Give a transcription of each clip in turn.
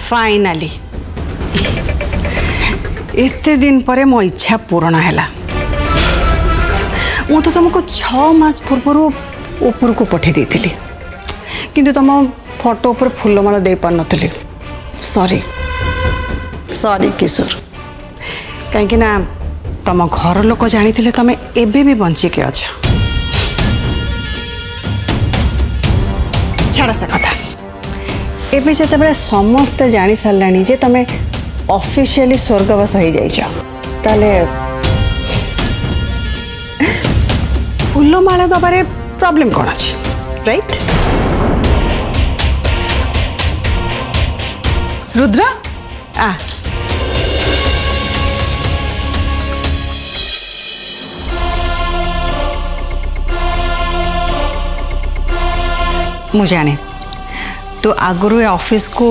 Finally एते दिन परे मो इच्छा पूर्ण हैला। मु तो तुमको 6 मास पूर्व ऊपर को पठे देथिली किंतु तुम फोटो पर फूलमाला दे पार नथली। सॉरी सॉरी किशोर, कहीं ना तुम घर लोक जानी तुम एबे भी बंचिके अच्छा। छाड़ से कथा एबे जते बड़े समस्ते जानी साराणी जे तुम ऑफिशियली स्वर्गवास हो जाइछ ताले फूलमाला दबारे प्रॉब्लम कौन अच्छी, राइट? रुद्रा आ मु जाने तू आगुरी ऑफिस को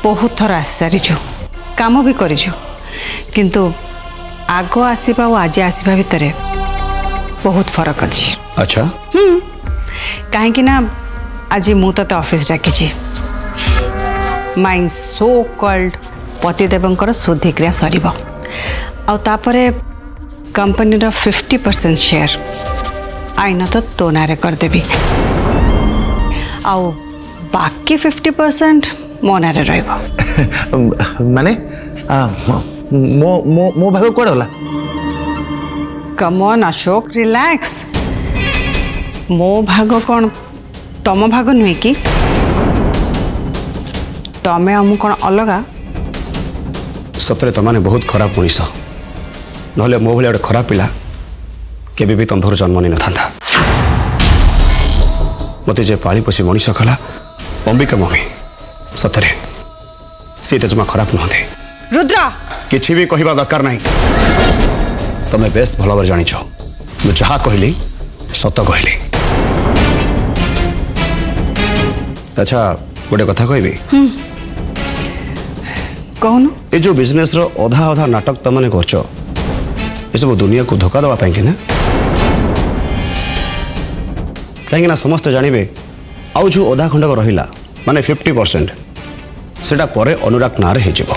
बहुत थर आसी सारी काम भी कर किंतु आग आसवा और आज आसवा भितर बहुत फरक अच्छी। अच्छा कहीं ना आज मु ते ऑफिस डाकी माई सो कॉल्ड पतिदेवंकर शुद्धिक्रिया सर आउे कंपनी 50% शेयर आईन तो तो ना करदेवी आउ बाकी 50% मो ना माने मो भाग कौन होला? Come on Ashok relax. मो भाग कौन तम भाग नुहे कि तमें आम कौन अलगा? सतरे तमाने बहुत खराब मनीष ना मो भाई गोटे खराब पिला केबे भी तुम भर जन्म नहीं था। मत जे पाली पोषी मनीष कला अंबिका मम्मी सतरे सी तो जमा खराब नुहति। रुद्रा किसी भी कहवा दरकार नहीं। तुम्हें बेस भल भाव जानी मुझे जहाँ कहली सत कहली। अच्छा गोटे कथा कहबी कहून ये जो बिजनेस रो अधा अधा नाटक तमने करछ ये सब दुनिया को धोखा दवा पाएंगे ना कहीं ना समस्त जानवे आउ जो अधा खंडक रहिला माने 50% सेटा परे अनुराग नारे हे जिवो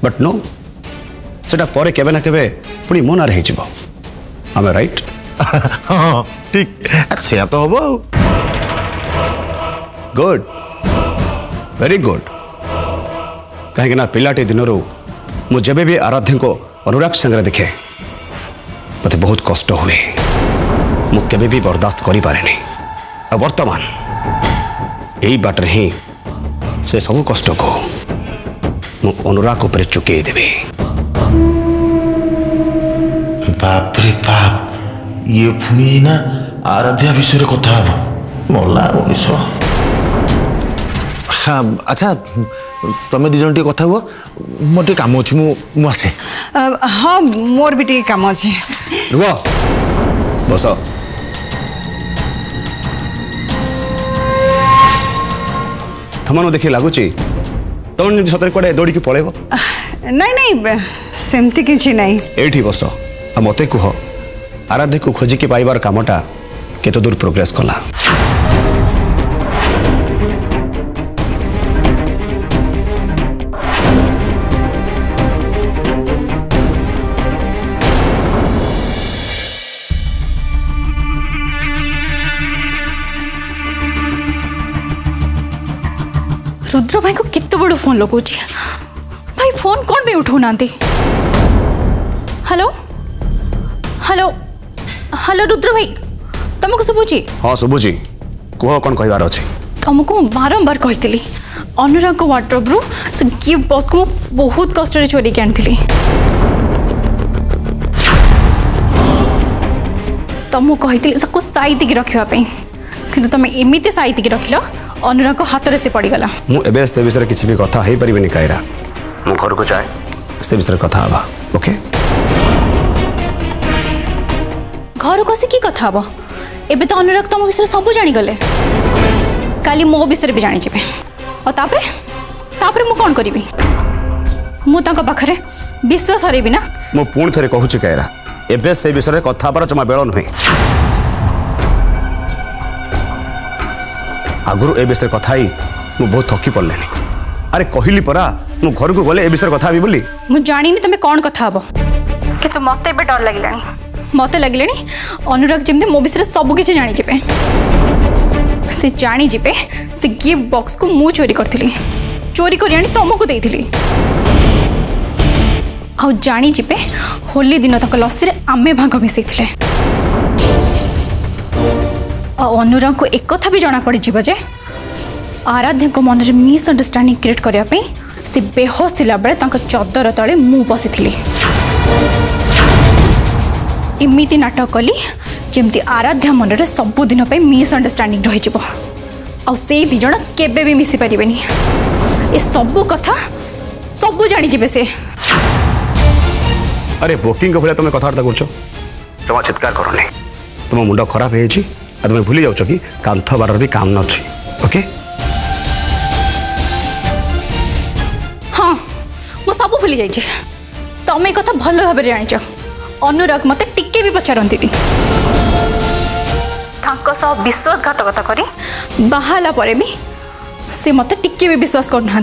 बट नो सेटा परे केबे ना केबे पुनी मो नारे हे जिवो। आम राइट? हाँ ठीक से तो हबो। गुड वेरी गुड कहीं ना पिलाटी दिनरू मु जेबे भी आराध्य को अनुराग संगे देखे मत बहुत कष्ट हुए मु केबे भी बर्दाश्त करि पारे नहीं। अब वर्तमान यही बाटर ही से सब कष्ट को मु अनुराग ऊपर चुके देबे। बाप रे बाप ये पुणी ना आराध्या विषय कथा हम मरला मनीष। हाँ अच्छा तुम्हें दिज टे कथा हुआ मोटे काम अच्छी मुझे। हाँ मोर भी टे काम अच्छी। रुआ बस थमान देखिए लगुच तुम सतरे कड़े दौड़ी पलैब? नहीं नहीं सेमती किसी नहीं। एठी बस आ मते कुह आराध्य को खोजिकी पाइबार कामटा केते दूर प्रोग्रेस कला? रुद्र भाई को कितने बड़ फोन लगो भाई फोन कौन भी उठो ना। हेलो हेलो हेलो रुद्र भाई तुमको शुभुची? हाँ शुभुची कह कौन कहबार अछि? तुमको बारंबार कही अनुराग को वार्डरोब रु से गिफ्ट बॉक्स को बहुत कष्ट चोरी के आनी तुमको कही सबको साइति रखापी कि तुम एमती साइति रखिल अनुराग को हाथ से पड़गला। मुझे से विषय किसी भी कथा हो पारि कायरा मु घर को जाए से विषय कथा हवा। ओके घर को आसी की कथा हम एबे तो अनुराग तुम विषय सब जानीगले काली मो विषय भी जानी जे और तापरे मु कौन करी मु पाखे विश्वास हरेबी ना। मु पुणी थे कहूँ कायरा एबे से विषय कथा पर जमा बेल नुहे आगुरी ए विषय कथा ही मु बहुत थकी पड़े अरे कहली परा मु घर को गले ए विषय कथा भी बोली मु जानी तुम कौन कथा हम कि मत डर लगे मत लगे अनुराग जमी मो विषय सब किसी जानीजे से जानीजे से गिफ्ट बॉक्स को मु चोरी करी चोरी कर तुमको देती आउ जानीजे होली दिन तक लस्सी आमे भाग मिसई अनुराग को एक कथा भी जना पड़ी जे आराध्या को मन में मिसअंडरस्टैंडिंग क्रिएट करने से बेहोश थिला बेले चदर तले मु बसी इमिति नाटक कली जमती आराध्या मन में सबुदिन मिसअंडरस्टैंडिंग रही से दी जन केबे भी मिसी पारे ये सबू कथा सबू जानी से अरे बुकिंग भाई तुम कथबार्ता कर जमा चित्कार करनी तुम मुंड खराब है तुम्हें भूली जाऊँ कि कांथ बार भी काम न अच्छी ओके हाँ मु सब भूली जाइए तुम ये कथा भल भाव जाच अनुराग मत टिके भी पचारती विश्वासघातकता करी बाहाला परे भी से मत टिके भी विश्वास करना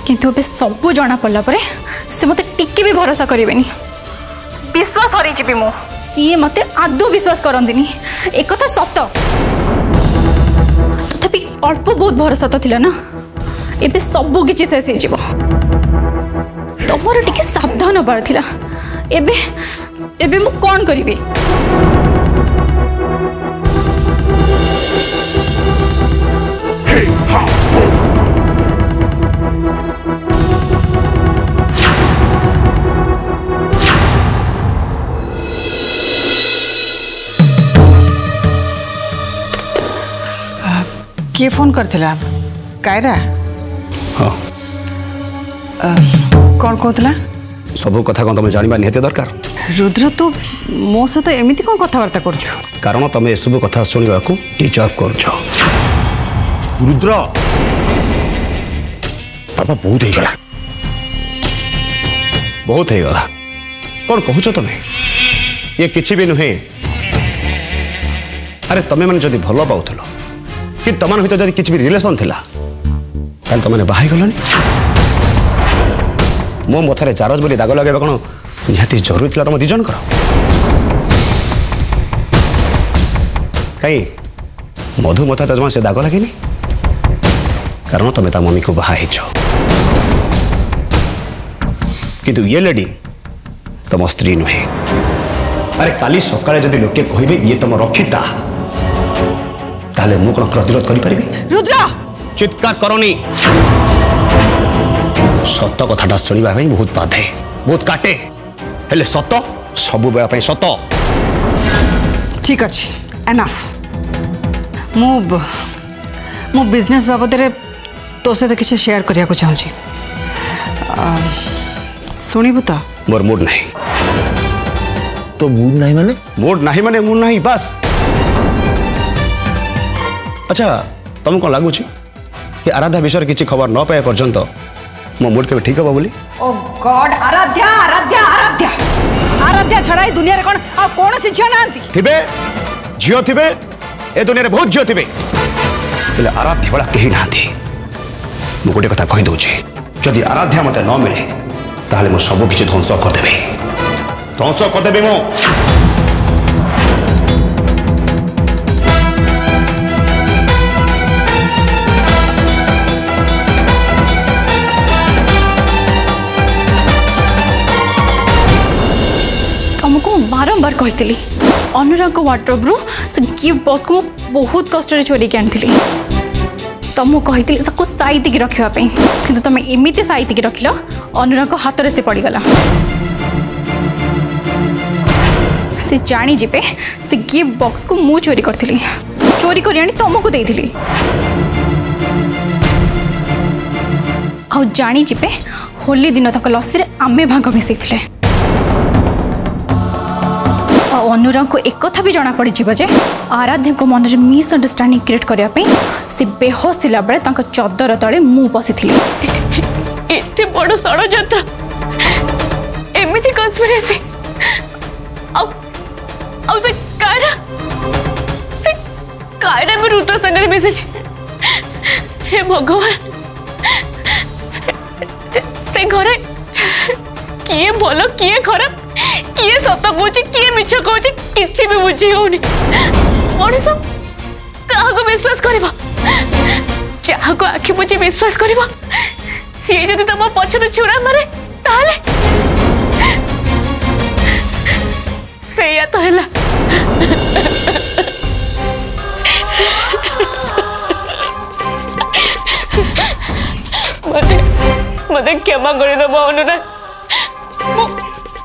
किंतु अब सबू जना पड़ला परे से मत टिके भी भरोसा करें विश्वास हर मु सी मत आदौ विश्वास करती एक कथा सत तथापि अल्प बहुत भरोसा तो थिला ना एबे सबू किछि शेष हो तुमर टिके सावधान हबार थिला एबे एबे मु कौन करी किए फोन करथिला कायरा हाँ कौन कहला सबू कथा कौन तुम जाना निहत दरकार रुद्र तू मो सहित एमती कौन कथबार्ता कर कारण तुम एसबू कथा शुणा डिजर्व कर रुद्र पापा बहुत हो गला बहुत हो गला कौन कहूच तुम ये किसी भी नुहे अरे तुम्हें मैंने जदि भल पाउल कि तुम भर जब किसी भी रिलेशन थिला ताल तुमने बाहर गलनी मो मथारे चारज बोली दाग लगे कौन निहाती जरूरी था तुम दिजन कहीं मधु मथा जमा से दाग लगे कारण तुम ता मम्मी को बाहा किंतु ये लेडी तुम स्त्री नुहे अरे काली सकाळे जदि लोके कहिबे ये तुम रक्षिता ताले मु कोन प्रतिरोध करि परिबे रुद्र चित्कार करनी सत कथाटा शुणा बहुत बाधे बहुत काटे हेले सत सबु बेला पई सत ठीक अच्छे एनाफ मु बिजनेस बाबद तो सहित किसी शेयर करने को चाहूँगी शुणु तो मोर मूड नहीं तो मूड नहीं माने मूड नहीं बस अच्छा तुम कौन लगुच कि आराध्या विषय किसी खबर न पाए पर्यंत मो मूड के ठीक हम बोली ओ गॉड आराध्या आराध्या आराध्या आराध्या छड़ा दुनिया रे कौन आ कौन सी झियो नांती थिबे झियो थिबे ए दुनिया रे बहुत झियो थिबे हेले आराध्या वाला कहीं नांती मु गोटे कथा कहि दउची जदि आराध्या मते न मिले ताले मु सब किछि ध्वंस कर देबे मो बारंबार कही अनुराग वार्ड्रोब रू से गिफ्ट बॉक्स को बहुत कष्ट चोरी की आनी तुमको कही साइति रखापी कि तुम एमती साइति रखिल अनुराग हाथ में से पड़गला से जानीजे से गिफ्ट बॉक्स को मु चोरी करी कर तुमको देती आउ जानीजे होली दिन तक लस्सी आमे भाग मिसई अनुराग को एक कथा भी जना पड़ी जे आराध्या को मन में मिसअंडरस्टैंडिंग क्रिएट करने से बेहोश थिला बेले चदर तले मु बसी एते बड़ षड्यंत्र एमिति कन्स्पिरेसी आउ से कायरा भी रुद्र संगे मिसिज। हे भगवान से घरे किए भल किए खराब किए सत कहूँ किए मिछ कहूँ किसी भी बुझी होनी। मनीष क्या विश्वास कर जहाँ को आखि बुझी विश्वास कर सी जदि तुम पछर छुरा मारे ताले से तो है मत क्षमा करदेव अनुराग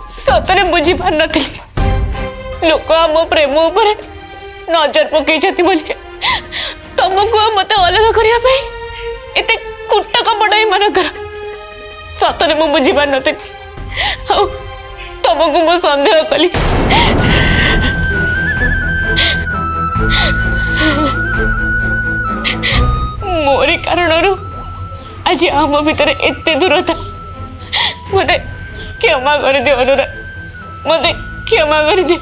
सतरे बुझी पार नी लोक आम प्रेम उपर नजर पकई तुमको मत अलग करने एत कुटा कपड़ा मानकर सतरे मु बुझी पार नी तुमको मु सन्देह कली। मोरी कारण आज आम भीतर एत दूरता मत क्षमा कर दे अनुराग मत क्षमा कर दे।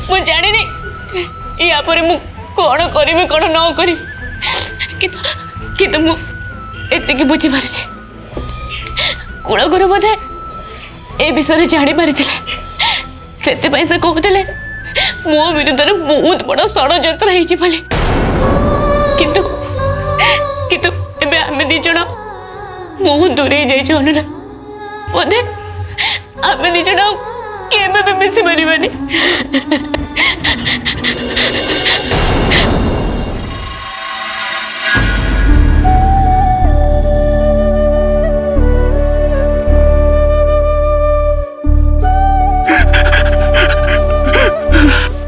मु जानी या पर मु कौन करी कौन न करी किंतु मु एतिकी बुझी पारे कूलगुरु बोधे ए विषय जानी पारी से कहते मो विरुद्ध बहुत बड़ षड्यंत्र होली किंतु किंतु एबे आमे दी जण बहुत दूर जाइए अनुराग बोधे आमे दी जण केबे भी मिसी पारिबानी।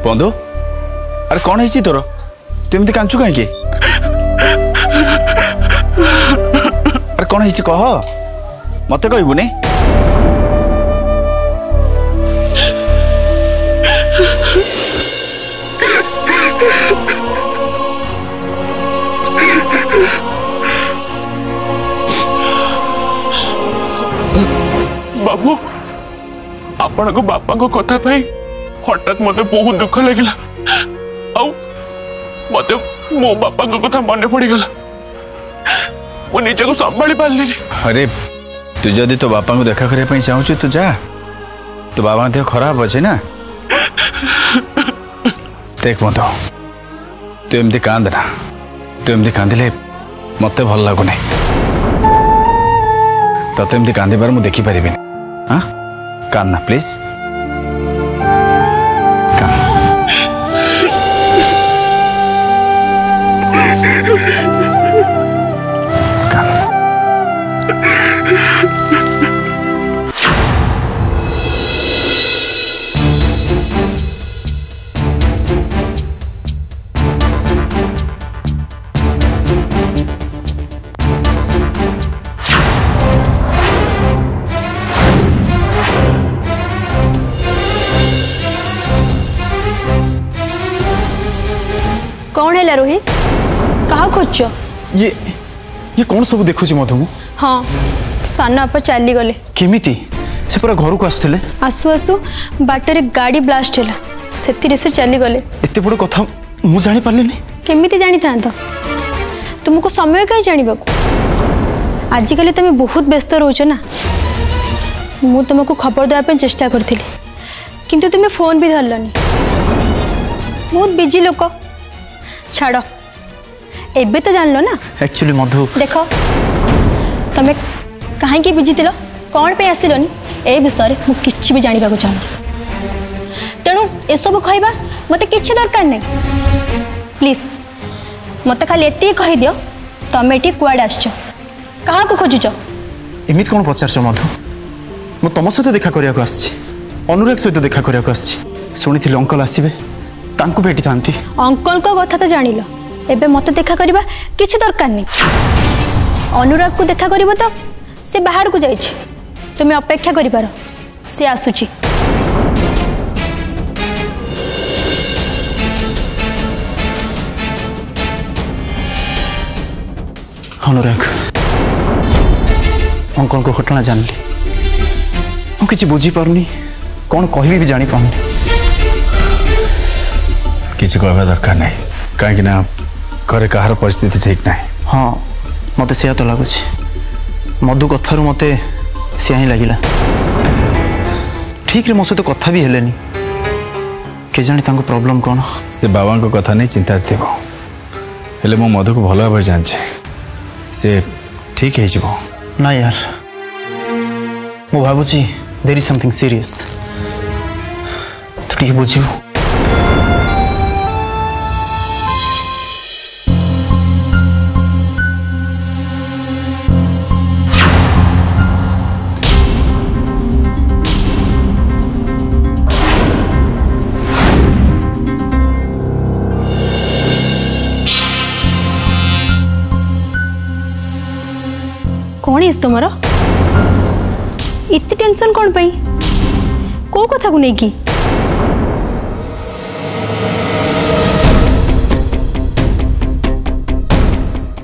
बंधु अरे कौन है तोर तू एमती कांचु कहीं अरे कौन है कह मत कहबुनी बाबू आपण को बापा को कथा पाई हठात मत बहुत दुख लगे मत मो बापा को कथा मन पड़गला मु निज को संभाली पार्ली। अरे तू जदि तो बापा को देखा करने चाहूँ तू जा तो बाबा देह खराब अच्छे ना देख बंधु तू एमती कांदना तू एमती कांदिले मत भल लगुना तते एमती कांदार मुझे देखिपारि हाँ कांदना प्लीज कौन है रोहित कहा खोज ये कौन सब देखुची मधु हाँ सान आप चली गले केमिति से पूरा घर को आसुले आसु आसु बाटर गाड़ी ब्लास्ट है से चली गले एत बड़ कथा मु जानी पारलिनी केमिति जानी था तुमको समय कहीं जानवा आजिकल तुम बहुत व्यस्त रोच ना मु तुमको खबर देवाई चेष्टा करी किंतु तुम्हें फोन भी धरलनी बहुत बिजी लोक छाड़ एबे तो जानलो ना एक्चुअली मधु देख तमें कहीं बिजी थिल कौन पे आसिलोनी ए विषय मु किछि भी जानिबा को चाहना तेणु ए सब कहबा मते किछि दरकार नहीं प्लीज मते खाली एति कहि दियो तमे एटी कुआडे आछो कहा को खोजुछ एमित कोन पचारछ मधु मु तम सहित देखा करिया को आछि अनुराग सहित देखा करिया को आछि सुनिथिल अंकल आसीबे तांको भेटी थांती अंकल को कथा तो जानिलो एबे मते देखा करबा किछि दरकार नहीं अनुराग को देखा करबो तो से बाहर को जाइछि तुम्हें अपेक्षा करि पारो से आसुची अनुराग अंकल को घटना जानली मु किछि बुझी पारुनी कौन कहबी भी जानी पारुनी किसी कहवा दरकार नहीं कहीं ना घरे कहार परिस्थिति ठीक ना। हाँ मत से तो लगुच मधु कथारू मत से ही लगिला ठीक रे मो सहित कथा भी हेलेनी के जानी तांको प्रॉब्लम कौन से बाबा को कथा नहीं चिंता थी हेले मो मधु को भल भाव जाने से ठीक है ना यार मो भावुची देयर इज समथिंग सीरियस तो ठीक बुझिबो। कौन इस तुमर इतनी टेंशन कौन पाई को कथा को नहीं की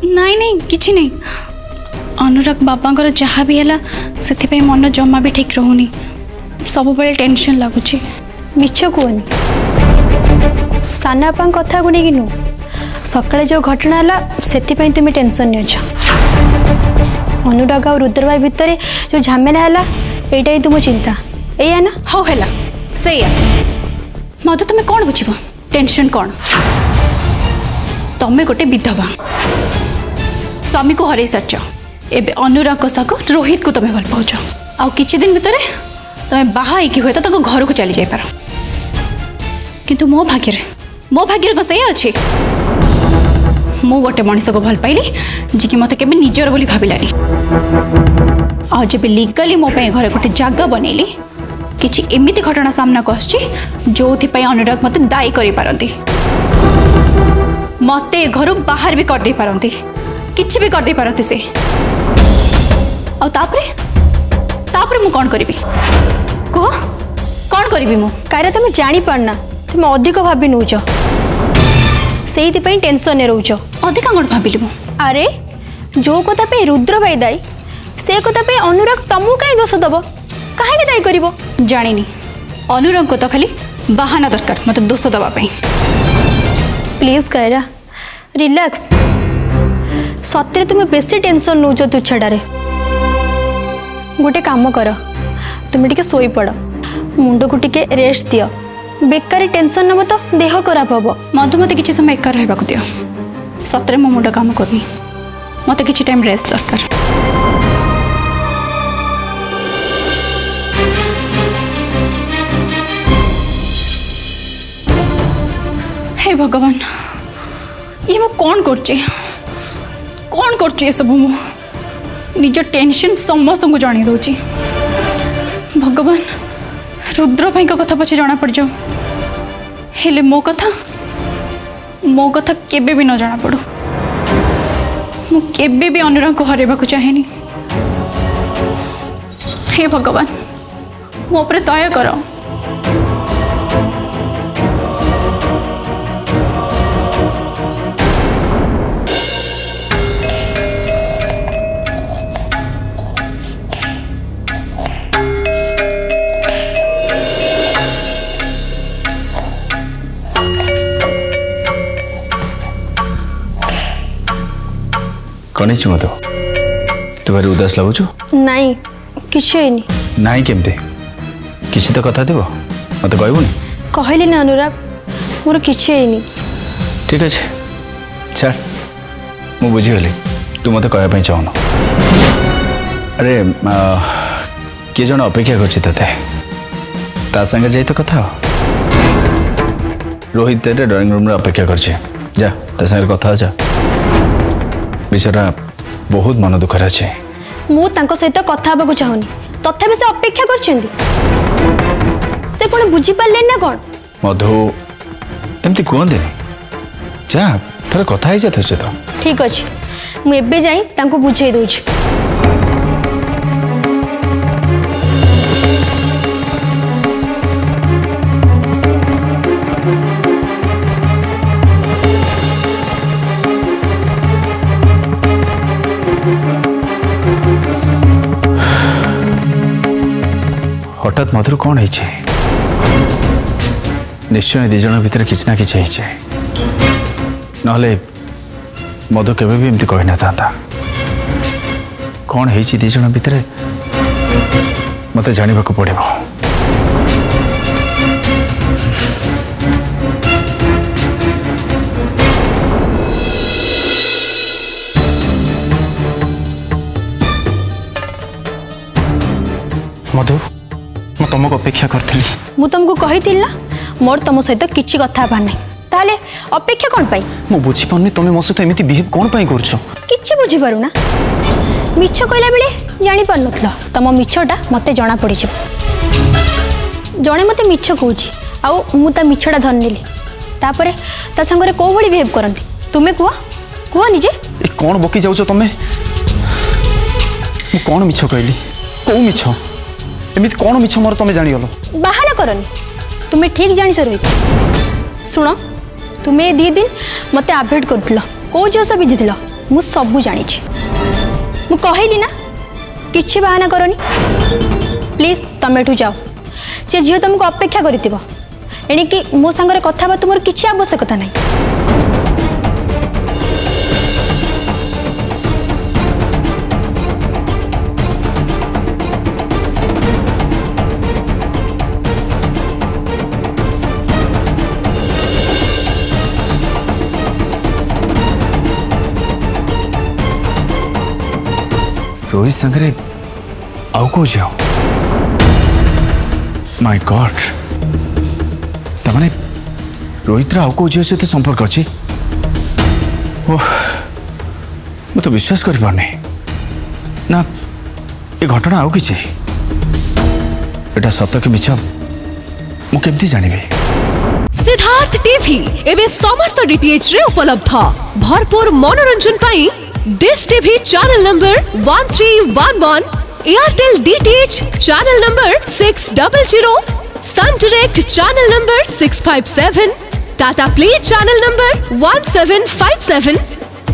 नहीं नहीं किछि नहीं अनुराग बाबा जहाँ भी है से मन जमा भी ठीक रोनी सब बेले टेंशन लगुच मिछ कहनी साना बापा कथा को नहीं नु सकाଳେ जो घटना है से तुम्हें टेंशन नहीं अनुराग और रुद्र भाई भितर जो झमेला है यहाँ ही तुम चिंता या ना हाँ है से मत तुम्हें कौन बुझ टेंशन कौन तुम्हें गोटे विधवा स्वामी को हर सारच एवं अनुराग साग रोहित को तुम्हें भल पाच आ कि दिन भितर तुम्हें बाहा हुए तो घर को चली जापर किंतु मो भाग्य को सही अच्छे मु गोटे मनीष को भल पाइली जी कि मत के निजर बोली भाविलानी आ जब लीगली मो घर गोटे जगह बनैली किछि एमिति घटना सामना को आछि जो अनुराग मत दायी करि पारंती मते घर बाहर भी कर दे पारंती किछि भी कर दे पारंती से आ तापरे मु कोन करबी कह कोन करबी मु कार्य तुम जानी पारना तुम अधिक भाबी नउछ से टेंशन रोच अधिका कौन भाविली मु अरे जो कथा पे रुद्र भाई दायी से कथा पे अनुराग तुमको कहीं दोष दब कहीं दायी कर जानी अनुराग को तो खाली बहाना दरकार मत दोष दवाई प्लीज कायरा रिलैक्स सत्य तुम्हें बेसी टेंशन नौच तुछाड़े गोटे काम कर तुम्हें टिके सोई पड़ मुंड को टिके रेस्ट दियो बेकारी टेंशन नब तो देह खराब हम मधु मत किसी समय एका रहा दियो सतरे मो मुंड काम करनी मत किसी टाइम रेस्ट दरकार हे भगवान ये मो कौन कर सब मु निज टेंशन समस्त को जानी दूची भगवान रुद्र भाई कथा पछे जाना पड़ जाओ हेले मो कथा केबे भी न जाना पड़ो मु केबे भी अनुराग को हरेबा को चाहेनी हे भगवान मो पर दया करो कौन मत तू भारी उदास लगुच नहीं किसी नहीं केमती किसी तो कथा थो मत कहबुनि कहली ना अनुराग मोर किसी ठीक अच्छे छाड़ मु बुझीगली तू मत कहवाई चाहून अरे किए जन अपेक्षा कर संगे जाई तो कथा रोहित ड्राइंग रूम अपेक्षा कर संगे कथा जा बेचारा बहुत मन दुखर अच्छे मु सहित कथा हाँ चाहूनी तथापि से अपेक्षा से कौन बुझी पारे ना कौन मधु एमती कहते जा थोड़ा कथा ही जाते सहित ठीक अच्छे मुझे जाई बुझे दूची हठात मधुर कौन है निश्चय दिज भितर किसी ना कि नहले मधु केवे भी एमती कही न था कौन है दिज भितर मत जानवा पड़ो। मधु मु तुमको अपेक्षा करी मु तुमको कही ना मोर तुम सहित किसी कथा ना ताले अपेक्षा कौन पाई मु बुझी पानी तुम मो सहित एमती बिहेव कौन पाई करछो किछि बुझी पारु ना मिछ कहला बेले जानि पार नथला तम मिछटा मते जाना पड़ी छ जणे मते मिछ कहूची आउ मु ता मिछटा धर नेली तापरे ता संगरे को भली बिहेव करंती तुमे कुआ निजे ए कौन बकी जाउछो तमे मु कौन मिछ कहली को मिछ एमित कौन मिछ मोर तमे जानि गलो बाहाना करनी तुम्हें ठीक जानिस रोहित शुण तुम्हें 2 दिन मते अवॉइड करथिला को जो सब बिजिथिला मु सब जानी मु कहली ना किछि बाहाना करनी प्लीज तमे ठू जाओ से झियो तुमको अपेक्षा करितिबो एणिकी मो संगरे कथा बा तुमर किछि आवश्यकता नहीं। रोहित संगरे आउ को जाओ माय गॉड तमने रोहित रा आउ को जियो सहित संपर्क अछि ओह मु तो विश्वास कर पारने ना ए घटना आउ किछि एटा सत्य कि मिछ मु केमती जानिबे। सिद्धार्थ टीवी एबे समस्त डीटीएच रे उपलब्ध भरपूर मनोरंजन पाई Dish TV channel number 1311, Airtel DTH channel number 600, Sun Direct channel number 657, Tata Play channel number 1757,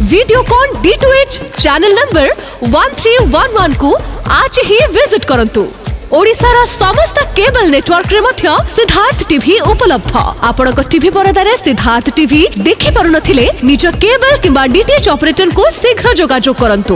Videocon D2H channel number 1311 को आज ही विजिट करंतु। ओडिशार समस्त केबल नेटवर्क रे मध्य सिद्धार्थ टीवी उपलब्ध आपनक टीवी परदारे सिद्धार्थ टीवी देखि पारु नथिले निज केबल किंबा डीटीएच ऑपरेटर को शीघ्र जोगाजोग करंतु।